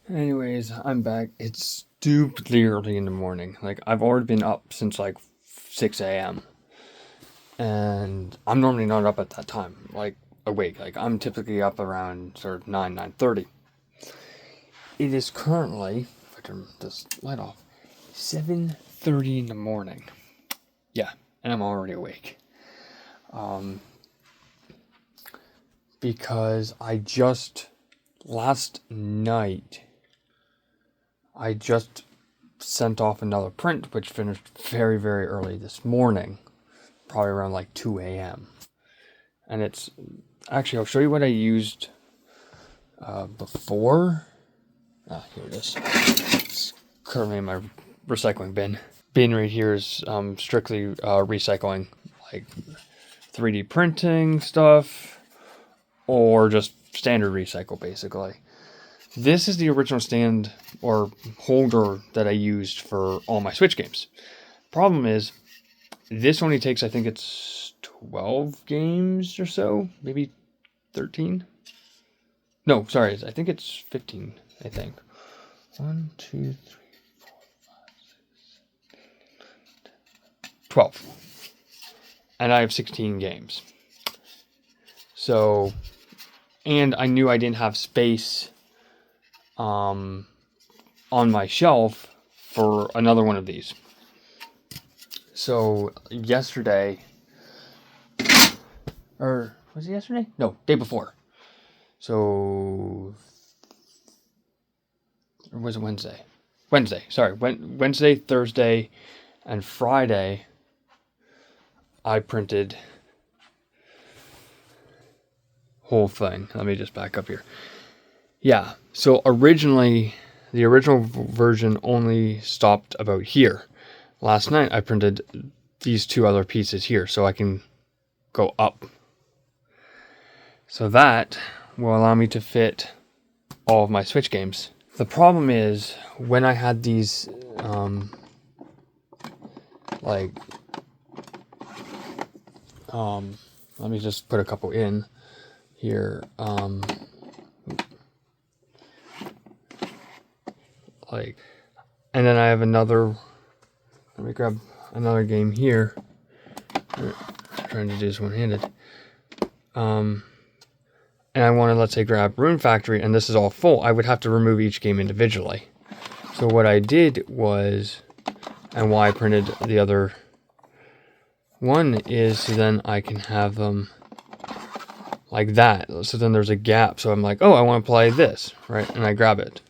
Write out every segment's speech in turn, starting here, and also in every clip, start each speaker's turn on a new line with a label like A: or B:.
A: Anyways, I'm back. It's stupidly early in the morning. Like, I've already been up since like 6 a.m. And I'm normally not up at that time, like awake. Like, I'm typically up around sort of 9, 9:30. It is currently, if I turn this light off, 7:30 in the morning. Yeah, and I'm already awake. Um, because last night, I just sent off another print, which finished very, very early this morning, probably around like 2 a.m. And it's actually, I'll show you what I used before. Here it is. It's currently in my recycling bin. Bin right here is strictly recycling, like 3D printing stuff, or just standard recycle, basically. This is the original stand or holder that I used for all my Switch games. Problem is, this only takes, I think it's 12 games or so, maybe 13. No, sorry, I think it's 15, I think. 1, 2, 3, 12. And I have 16 games. So, and I knew I didn't have space on my shelf for another one of these. So, yesterday, or was it yesterday? No, day before. So, or was it Wednesday? Wednesday, sorry. Wednesday, Thursday, and Friday, I printed whole thing. Let me just back up here. Yeah, so originally, the original version only stopped about here. Last night, I printed these two other pieces here, so I can go up. So that will allow me to fit all of my Switch games. The problem is, when I had these, let me just put a couple in here, and then I have another, let me grab another game here. I'm trying to do this one-handed. And I want to, let's say, grab Rune Factory, and this is all full. I would have to remove each game individually. So what I did was, and why I printed the other one is so then I can have them like that. So then there's a gap. So I'm like, oh, I want to play this, right? And I grab it.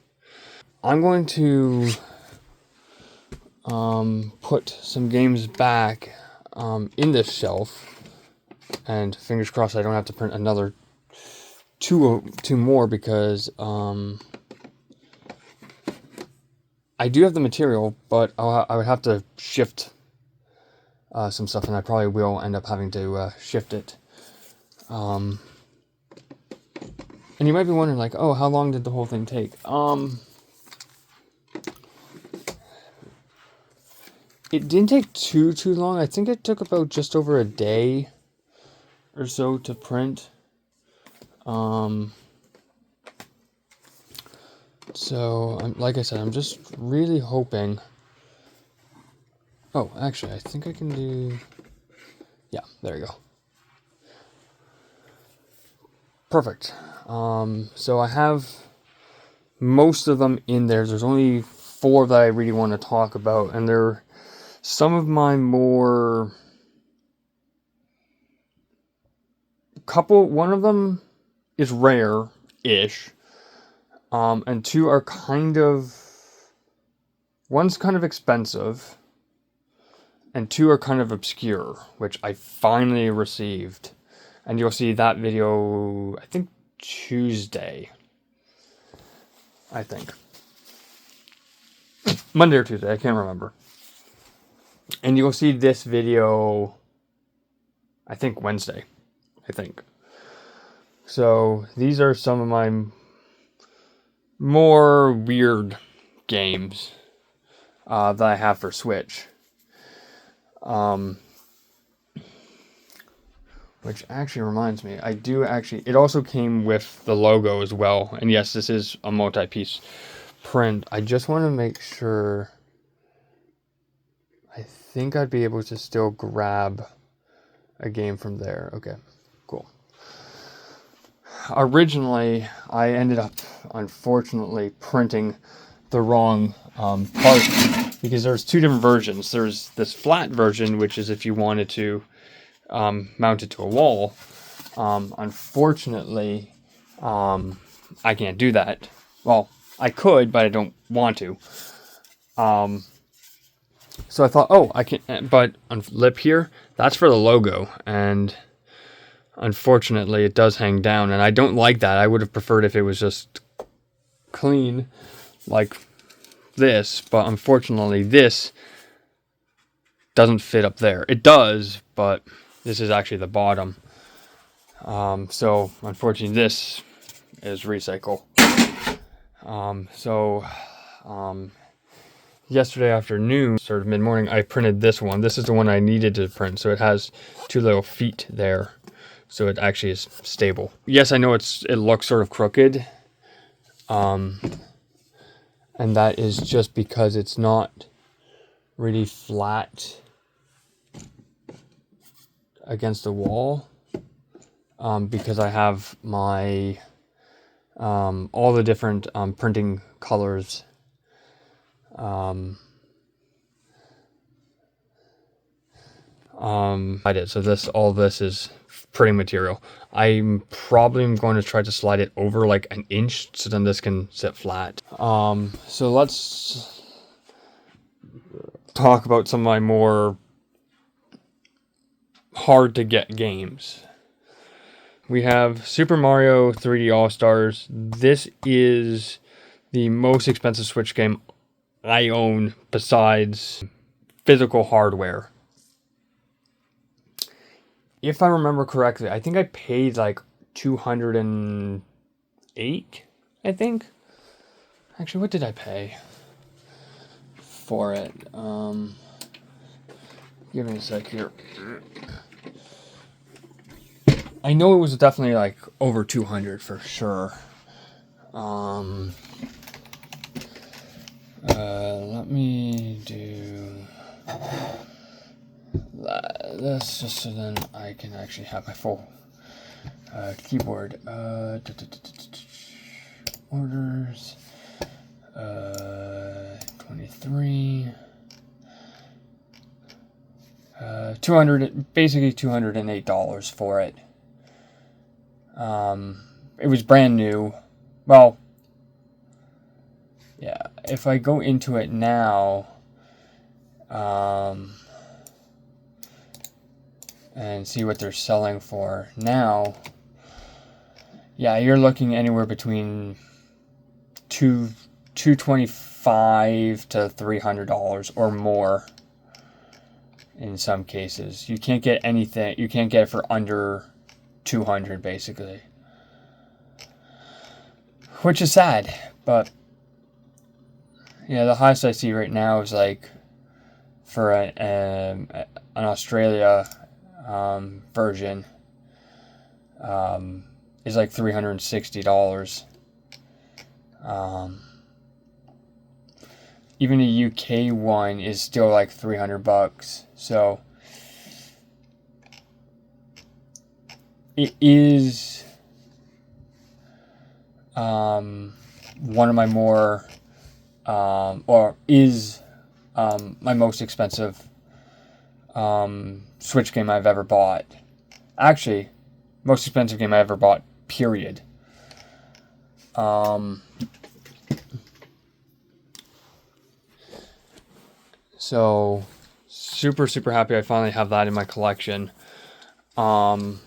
A: I'm going to put some games back in this shelf, and fingers crossed I don't have to print another two more, because I do have the material, but I would have to shift some stuff, and I probably will end up having to shift it. And you might be wondering, like, oh, how long did the whole thing take? It didn't take too long. I think it took about just over a day or so to print. So, like I said, I'm just really hoping. Oh, actually, I think I can do. Yeah, there you go. Perfect. So I have most of them in there. There's only 4 that I really want to talk about, and they're some of my more. One of them is rare-ish, and 2 are kind of. One's kind of expensive, and 2 are kind of obscure, which I finally received. And you'll see that video, I think, Tuesday. I think. Monday or Tuesday, I can't remember. And you'll see this video, I think, Wednesday. I think. So, these are some of my more weird games that I have for Switch. Which actually reminds me, it also came with the logo as well. And yes, this is a multi-piece print, I just want to make sure. I think I'd be able to still grab a game from there. Okay, cool. Originally, I ended up, unfortunately, printing the wrong part because there's two different versions. There's this flat version, which is if you wanted to mount it to a wall. Unfortunately, I can't do that. Well, I could, but I don't want to. So I thought, oh, I can, but on lip here, that's for the logo, and unfortunately it does hang down, and I don't like that. I would have preferred if it was just clean, like this, but unfortunately this doesn't fit up there. It does, but this is actually the bottom. So unfortunately this is recycle. Yesterday afternoon, sort of mid-morning, I printed this one. This is the one I needed to print, so it has two little feet there, so it actually is stable. Yes, I know it looks sort of crooked, and that is just because it's not really flat against the wall, because I have my all the different printing colors. I did. So all this is printing material. I'm probably going to try to slide it over like an inch so then this can sit flat. So let's talk about some of my more hard to get games. We have Super Mario 3D All-Stars. This is the most expensive Switch game I own besides physical hardware. If I remember correctly, I think I paid like $208, I think. Actually, what did I pay for it? Give me a sec here. I know it was definitely like over 200 for sure. Let me do this just so then I can actually have my full keyboard. Orders. 23. 200, basically $208 for it. It was brand new. Well, yeah, if I go into it now, and see what they're selling for now, yeah, you're looking anywhere between $225 to $300 or more. In some cases, you can't get anything. You can't get it for under 200, basically, which is sad. But yeah, the highest I see right now is like for an Australia version is like $360. Even a UK one is still like $300. So it is one of my more or is my most expensive Switch game I've ever bought. Actually, most expensive game I ever bought, period. So super happy I finally have that in my collection. And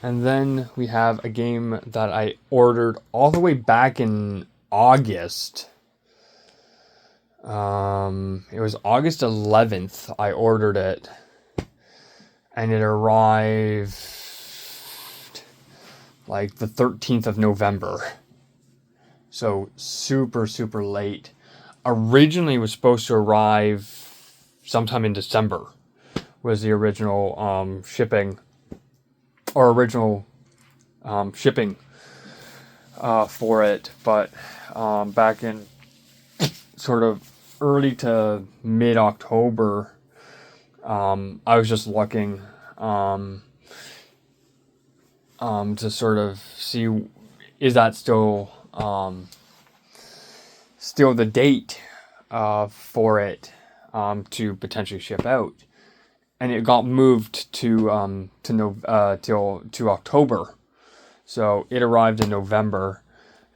A: then we have a game that I ordered all the way back in August. It was August 11th I ordered it, and it arrived like the 13th of November. So super late. Originally it was supposed to arrive sometime in December, was the original shipping or original shipping for it, but back in sort of early to mid-October, I was just looking to sort of see, is that still the date for it to potentially ship out, and it got moved to October, so it arrived in November,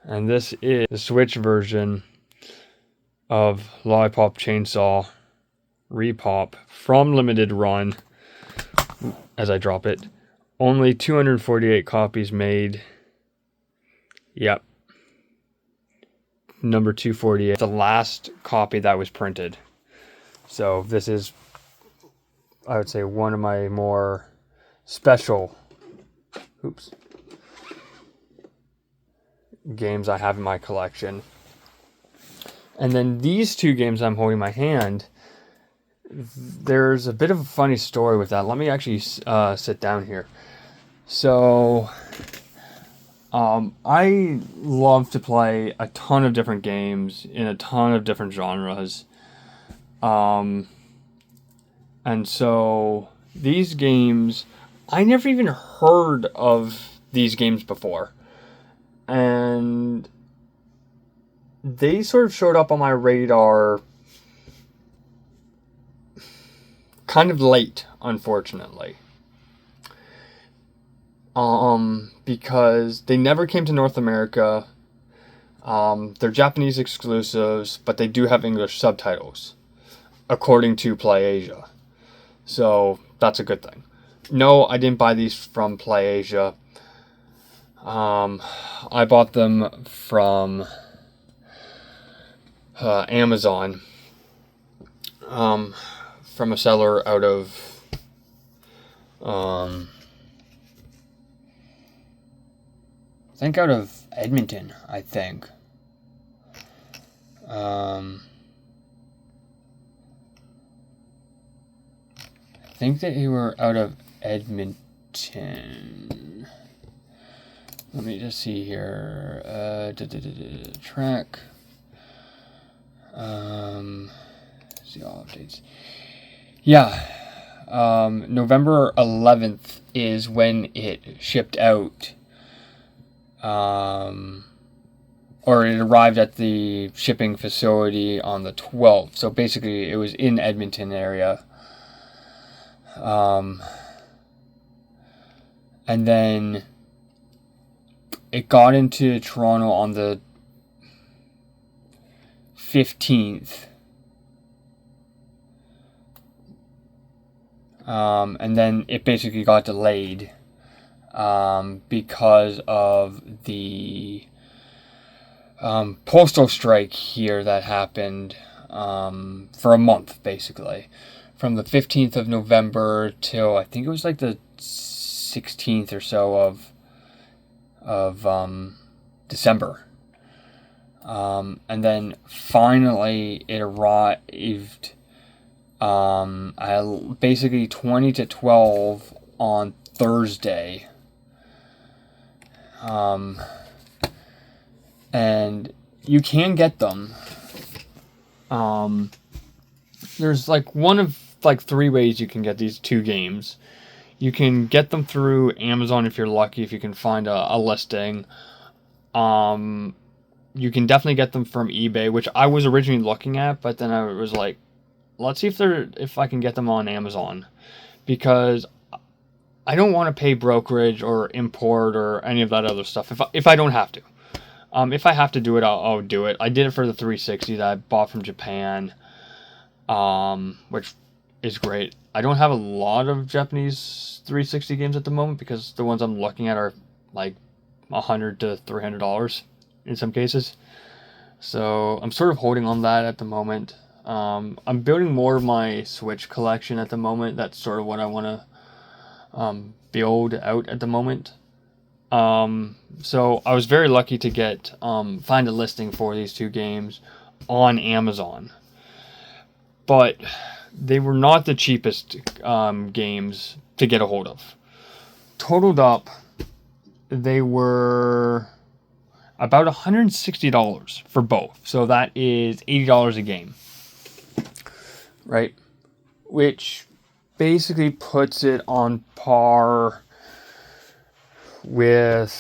A: and this is the Switch version of Lollipop Chainsaw Repop from limited run. As I drop it, only 248 copies made. Yep. Number 248, the last copy that was printed. So this is, I would say, one of my more special games I have in my collection. And then these two games I'm holding in my hand, there's a bit of a funny story with that. Let me actually sit down here. So I love to play a ton of different games in a ton of different genres. And so these games, I never even heard of these games before. And they sort of showed up on my radar kind of late, unfortunately. Because they never came to North America. They're Japanese exclusives, but they do have English subtitles, according to PlayAsia. So that's a good thing. No, I didn't buy these from PlayAsia. I bought them from Amazon. From a seller out of I think out of Edmonton, I think. I think that you were out of Edmonton. Let me just see here. Track. See all updates. Yeah. November 11th is when it shipped out. Or it arrived at the shipping facility on the 12th. So basically it was in Edmonton area. And then it got into Toronto on the 15th. And then it basically got delayed because of the postal strike here that happened for a month, basically. From the 15th of November till, I think it was like the 16th or so of December. And then finally it arrived basically 20 to 12 on Thursday. And you can get them. There's like one of like 3 ways you can get these 2 games. You can get them through Amazon if you're lucky, if you can find a listing. You can definitely get them from eBay, which I was originally looking at, but then I was like, let's see if I can get them on Amazon, because I don't want to pay brokerage or import or any of that other stuff if I don't have to. If I have to do it, I'll do it. I did it for the 360 that I bought from Japan, which is great. I don't have a lot of Japanese 360 games at the moment because the ones I'm looking at are like $100 to $300 in some cases. So I'm sort of holding on that at the moment. I'm building more of my Switch collection at the moment. That's sort of what I want to build out at the moment. So I was very lucky to find a listing for these 2 games on Amazon. But they were not the cheapest games to get a hold of. Totaled up, they were about $160 for both. So that is $80 a game, right? Which basically puts it on par with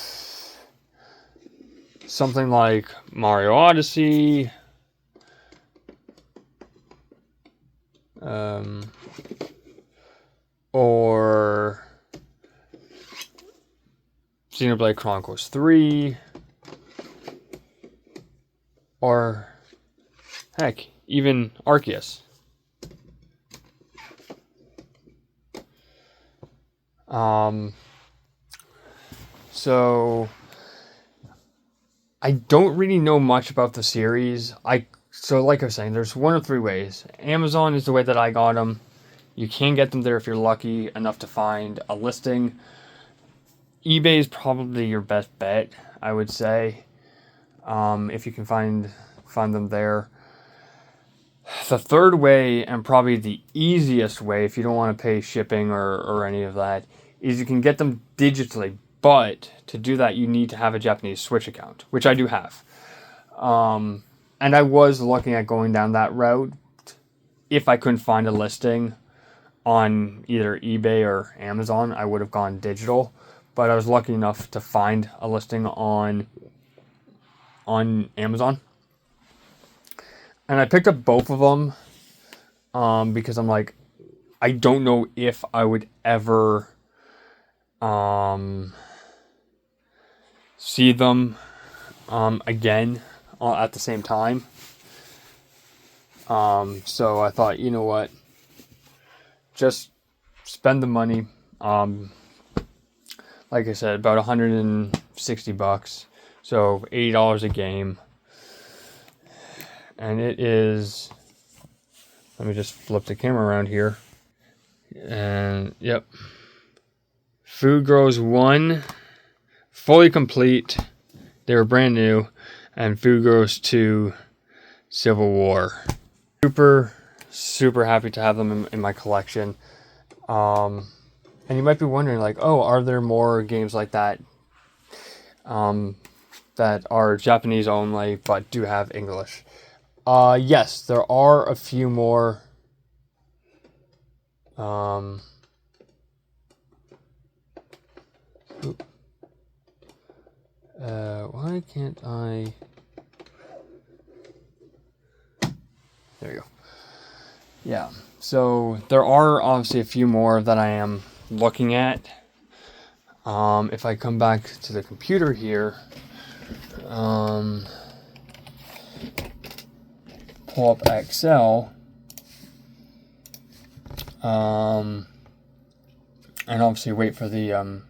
A: something like Mario Odyssey, or Xenoblade Chronicles 3, or heck, even Arceus. So I don't really know much about the series. So like I was saying, there's one of three ways. Amazon is the way that I got them. You can get them there if you're lucky enough to find a listing. eBay is probably your best bet, I would say, if you can find them there. The third way, and probably the easiest way, if you don't want to pay shipping or any of that, is you can get them digitally. But to do that, you need to have a Japanese Switch account, which I do have. And I was looking at going down that route if I couldn't find a listing on either eBay or Amazon. I would have gone digital. But I was lucky enough to find a listing on Amazon. And I picked up both of them because I'm like, I don't know if I would ever see them again at the same time. So I thought, you know what, just spend the money. Like I said, about $160, so $80 a game. And it is, let me just flip the camera around here. And yep, Food Grows 1, fully complete. They were brand new. And Food Grows 2, Civil War. Super happy to have them in my collection. And you might be wondering, like, oh, are there more games like that that are Japanese only but do have English? Yes, there are a few more. Why can't I? There you go. Yeah, so there are obviously a few more that I am looking at. If I come back to the computer here, pull up Excel, and obviously wait for the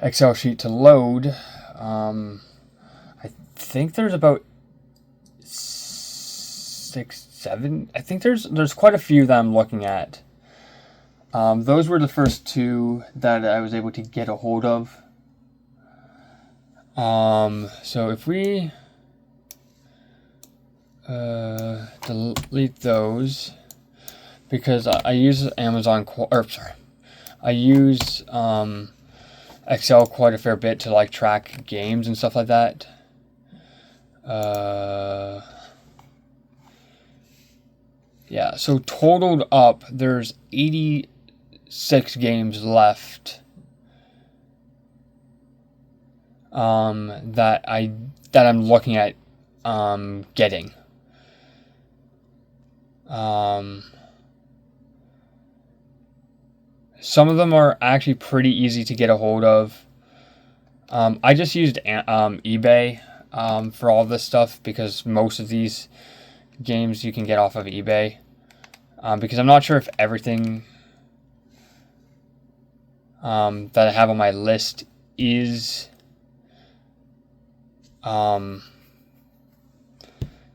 A: Excel sheet to load. I think there's about 6, 7. I think there's quite a few that I'm looking at. Those were the first two that I was able to get a hold of. So if we delete those, because I use Amazon, I use Excel quite a fair bit to like track games and stuff like that. Yeah, so totaled up, there's 86 games left that I'm looking at getting. Some of them are actually pretty easy to get a hold of. I just used eBay for all this stuff because most of these games you can get off of eBay. Because I'm not sure if everything that I have on my list is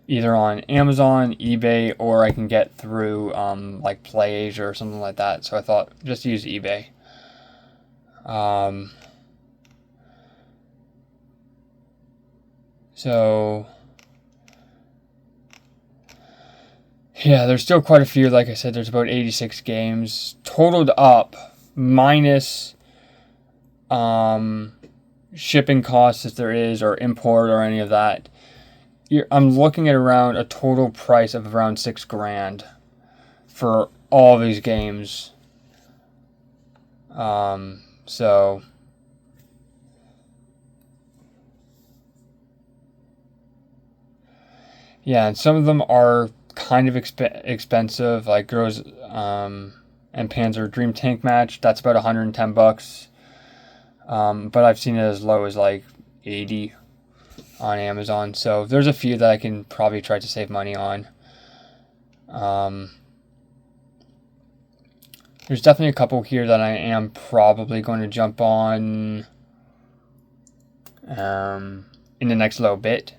A: either on Amazon, eBay, or I can get through like PlayAsia or something like that. So I thought just use eBay. So yeah, there's still quite a few. Like I said, there's about 86 games totaled up, minus shipping costs, if there is, or import or any of that, I'm looking at around a total price of around $6,000 for all of these games. So yeah, and some of them are kind of expensive, like Grows and Panzer Dream Tank Match. That's about $110. But I've seen it as low as like 80 on Amazon. So there's a few that I can probably try to save money on. There's definitely a couple here that I am probably going to jump on in the next little bit.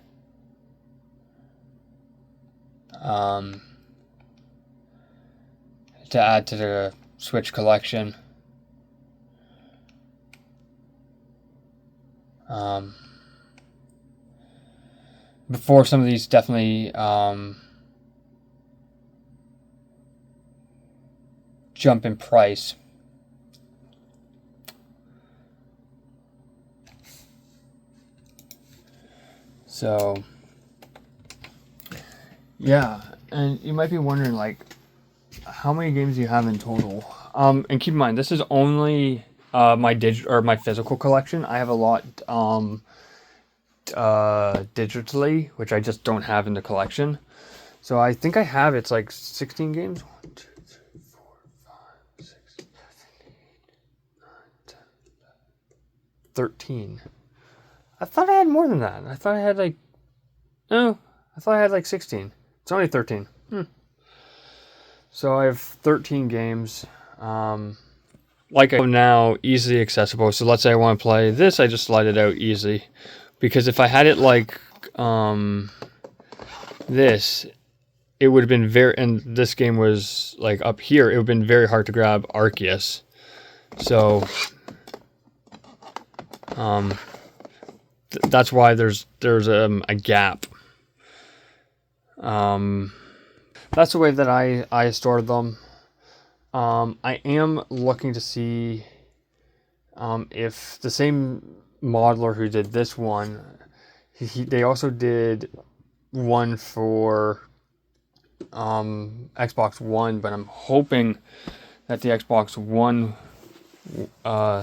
A: To add to the Switch collection. Before some of these definitely jump in price. So yeah, and you might be wondering, like, how many games do you have in total? And keep in mind, this is only my physical collection. I have a lot digitally, which I just don't have in the collection. So I think I have, it's like 16 games. 1, 2, 3, 4, 5, 6, 7, 8, 9, 10, 13. I thought I had more than that. I thought I had like 16. It's only 13. So I have 13 games. Like I now easily accessible. So let's say I want to play this, I just slide it out easy. Because if I had it like this, it would have been and this game was like up here, it would have been very hard to grab Arceus. So that's why there's a gap. That's the way that I stored them. I am looking to see if the same modeler who did this one, they also did one for Xbox One, but I'm hoping that the Xbox One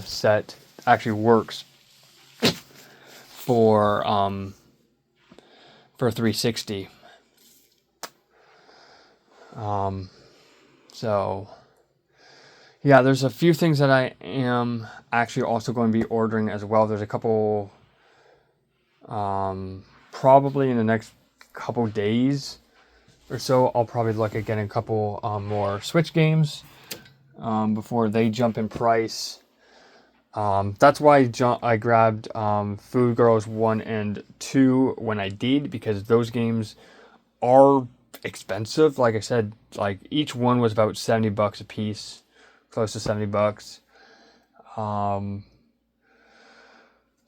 A: set actually works for 360. So yeah, there's a few things that I am actually also going to be ordering as well. There's a couple, probably in the next couple days or so, I'll probably look at getting a couple more Switch games before they jump in price. That's why I grabbed Food Girls 1 and 2 when I did, because those games are expensive. Like I said, like each one was about $70 a piece, close to $70.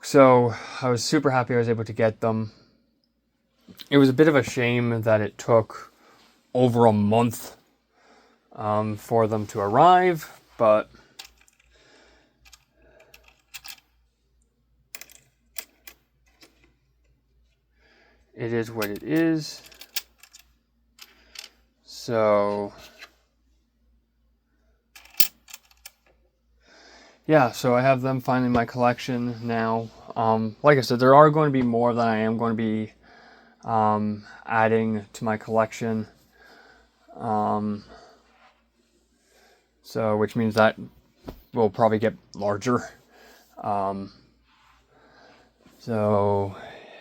A: So I was super happy I was able to get them. It was a bit of a shame that it took over a month for them to arrive, but it is what it is. So yeah, so I have them finally in my collection now. Like I said, there are going to be more that I am going to be adding to my collection. So which means that will probably get larger. So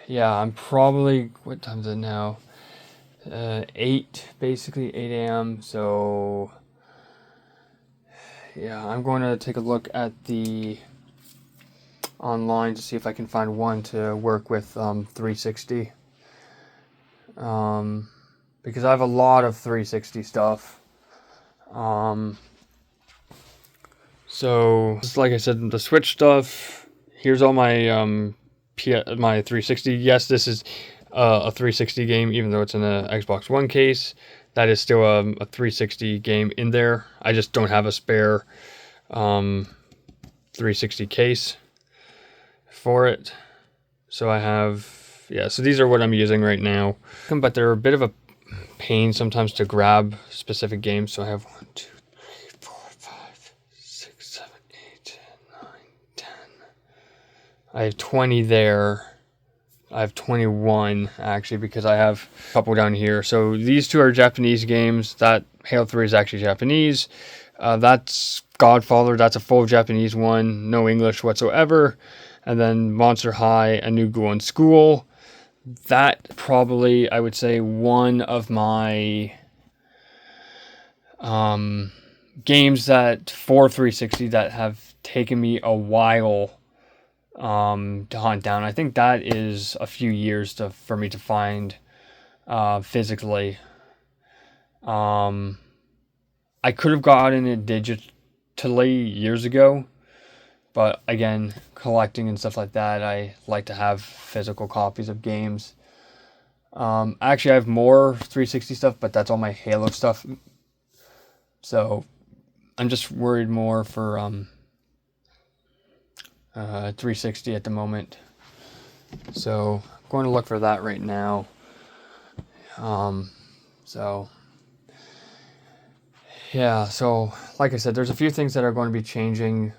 A: yeah, I'm probably, what time is it now? 8 a.m. So yeah, I'm going to take a look at the online to see if I can find one to work with 360. Because I have a lot of 360 stuff. So just like I said, the Switch stuff. Here's all my my 360. Yes, this is a 360 game, even though it's in a Xbox One case. That is still a 360 game in there. I just don't have a spare 360 case for it. So I have, yeah, so these are what I'm using right now. But they're a bit of a pain sometimes to grab specific games. So I have 1, 2, 3, 4, 5, 6, 7, 8, 9, 10. I have 20 there. I have 21 actually, because I have a couple down here. So these two are Japanese games. That Halo 3 is actually Japanese. That's Godfather. That's a full Japanese one, no English whatsoever. And then Monster High, A New Go on School. That probably, I would say, one of my games that for 360 that have taken me a while to hunt down. I think that is a few years for me to find physically. I could have gotten it digitally years ago, but again, collecting and stuff like that, I like to have physical copies of games. Actually, I have more 360 stuff, but that's all my Halo stuff. So I'm just worried more for 360 at the moment. So I'm going to look for that right now. So yeah, so like I said, there's a few things that are going to be changing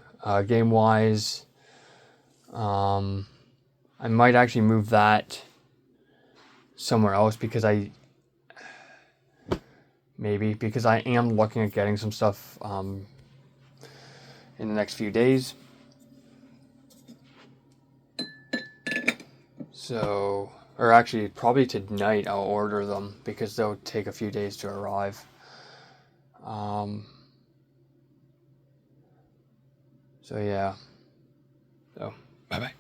A: game wise. I might actually move that somewhere else because I am looking at getting some stuff in the next few days. So, or actually probably tonight I'll order them because they'll take a few days to arrive. So yeah. So, bye-bye.